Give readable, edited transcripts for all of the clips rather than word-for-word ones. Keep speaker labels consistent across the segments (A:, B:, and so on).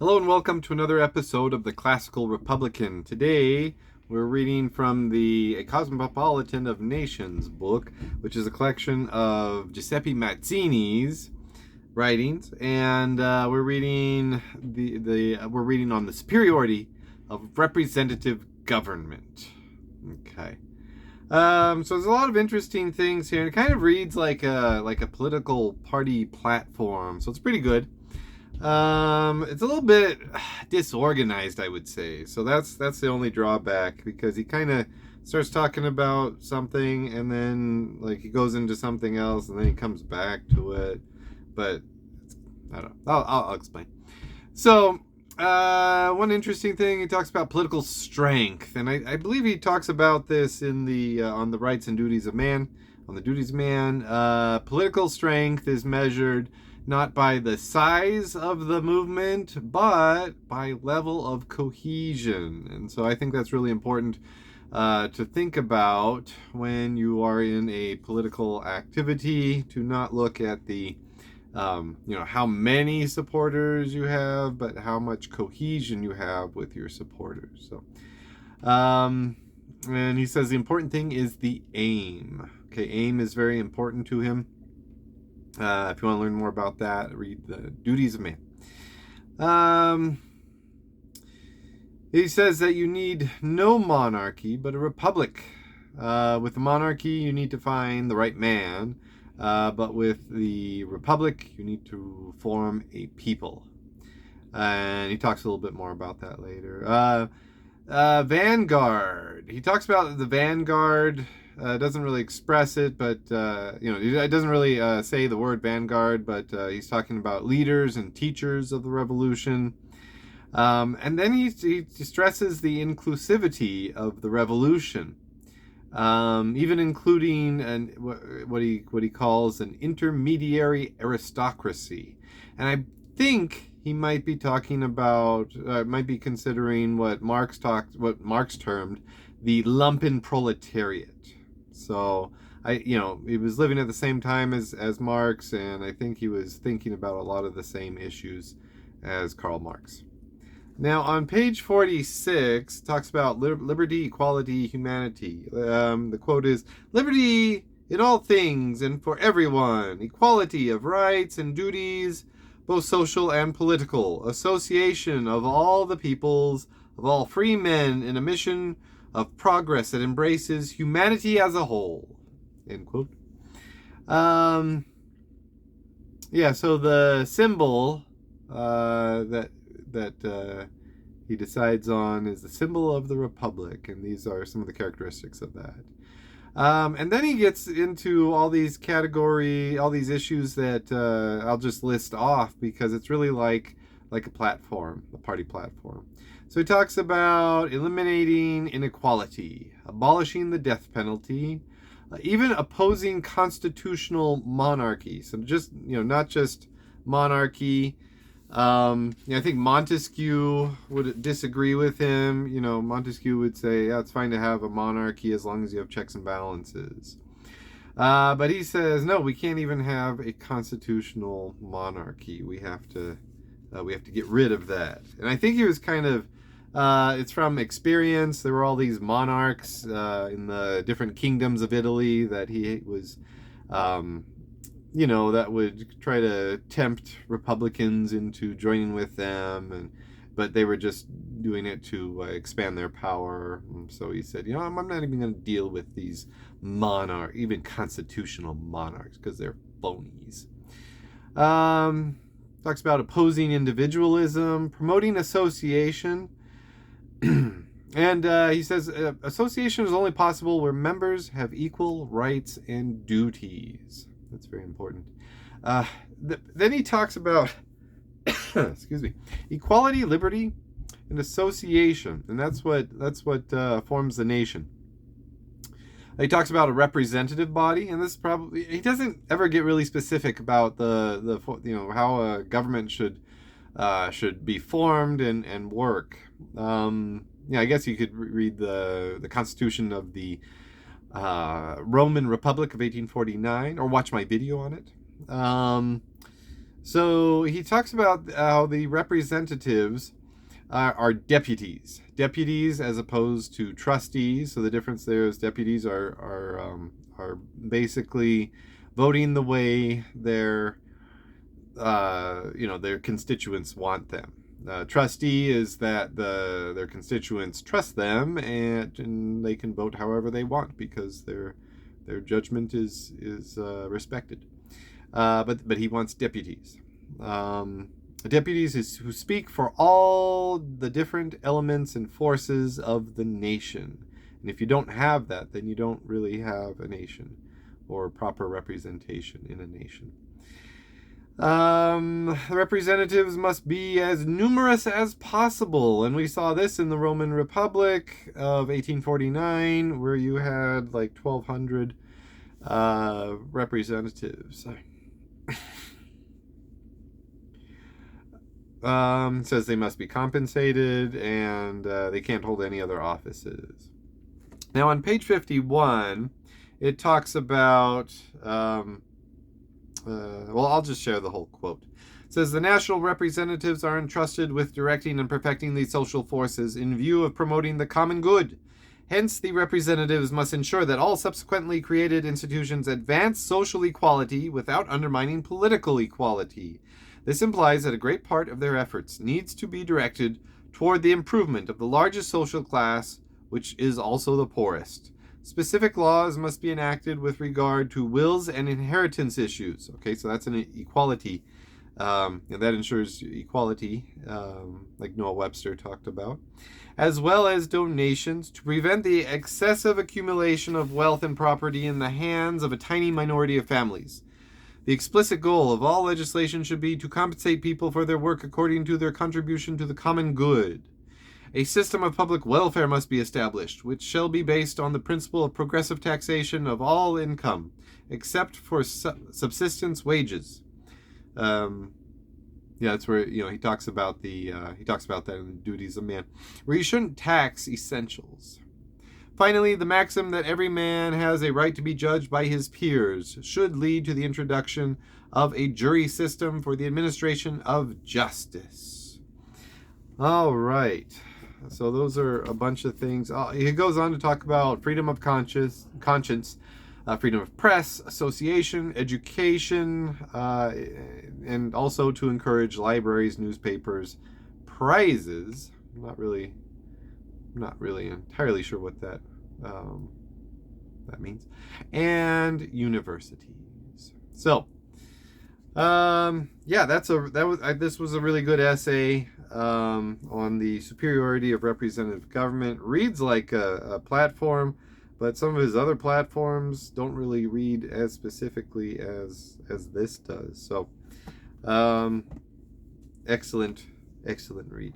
A: Hello and welcome to another episode of the Classical Republican. Today we're reading from the A Cosmopolitan of Nations book, which is a collection of Giuseppe Mazzini's writings, and we're reading we're reading on the superiority of representative government. Okay. So there's a lot of interesting things here. It kind of reads like a political party platform, so it's pretty good. It's a little bit disorganized, I would say. So that's the only drawback, because he kind of starts talking about something and then like he goes into something else and then he comes back to it. But I don't know. I'll explain. So one interesting thing, he talks about political strength, and I believe he talks about this in the on the rights and duties of man. On the duties of man, political strength is measured not by the size of the movement, but by level of cohesion. And so I think that's really important to think about when you are in a political activity, to not look at the how many supporters you have, but how much cohesion you have with your supporters. So, and he says the important thing is the aim. Okay, aim is very important to him. If you want to learn more about that, read the Duties of Man. He says that you need no monarchy, but a republic. With the monarchy, you need to find the right man. But with the republic, you need to form a people. And he talks a little bit more about that later. Vanguard. He talks about the vanguard. Doesn't really express it, but it doesn't really say the word vanguard, but he's talking about leaders and teachers of the revolution. And then he stresses the inclusivity of the revolution, even including what he calls an intermediary aristocracy. And I think he might be talking about, might be considering what Marx termed the lumpen proletariat. So he was living at the same time as Marx, and I think he was thinking about a lot of the same issues as Karl Marx. Now, on page 46, talks about liberty, equality, humanity. The quote is, "Liberty in all things and for everyone, equality of rights and duties, both social and political, association of all the peoples, of all free men in a mission of progress that embraces humanity as a whole." End quote. So the symbol that he decides on is the symbol of the republic, and these are some of the characteristics of that. And then he gets into all these all these issues that I'll just list off, because it's really like a platform, a party platform. So he talks about eliminating inequality, abolishing the death penalty, even opposing constitutional monarchy. So just, not just monarchy. I think Montesquieu would disagree with him. Montesquieu would say, yeah, it's fine to have a monarchy as long as you have checks and balances. But he says, no, we can't even have a constitutional monarchy. We have to get rid of that. And I think he was kind of, it's from experience. There were all these monarchs in the different kingdoms of Italy that he was, that would try to tempt Republicans into joining with them, but they were just doing it to expand their power. And so he said, I'm not even going to deal with these even constitutional monarchs, because they're phonies. Talks about opposing individualism, promoting association. And he says association is only possible where members have equal rights and duties. That's very important. Then he talks about excuse me, equality, liberty, and association, and that's what forms the nation. He talks about a representative body, and this probably, he doesn't ever get really specific about the how a government should be formed and work. I guess you could read the Constitution of the Roman Republic of 1849, or watch my video on it. So he talks about how the representatives are deputies. Deputies as opposed to trustees. So the difference there is deputies are basically voting the way their their constituents want them. Trustee is that their constituents trust them, and they can vote however they want because their judgment is respected. But he wants deputies. Deputies who speak for all the different elements and forces of the nation. And if you don't have that, then you don't really have a nation or proper representation in a nation. The representatives must be as numerous as possible, and we saw this in the Roman Republic of 1849, where you had like 1,200 representatives. Says they must be compensated, and they can't hold any other offices. Now on page 51, it talks about I'll just share the whole quote. It says, the national representatives are entrusted with directing and perfecting these social forces in view of promoting the common good. Hence, the representatives must ensure that all subsequently created institutions advance social equality without undermining political equality. This implies that a great part of their efforts needs to be directed toward the improvement of the largest social class, which is also the poorest. Specific laws must be enacted with regard to wills and inheritance issues. Okay, so that's an equality. And that ensures equality, like Noah Webster talked about, as well as donations to prevent the excessive accumulation of wealth and property in the hands of a tiny minority of families. The explicit goal of all legislation should be to compensate people for their work according to their contribution to the common good. A system of public welfare must be established, which shall be based on the principle of progressive taxation of all income, except for subsistence wages. That's where he talks about that in the Duties of Man, where you shouldn't tax essentials. Finally, the maxim that every man has a right to be judged by his peers should lead to the introduction of a jury system for the administration of justice. All right. So those are a bunch of things. He goes on to talk about freedom of conscience, freedom of press, association, education, and also to encourage libraries, newspapers, prizes. I'm not really entirely sure what that means, and universities. So, this was a really good essay on the superiority of representative government. Reads like a platform, but some of his other platforms don't really read as specifically as this does. So, excellent read.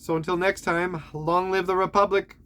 A: So until next time, long live the Republic.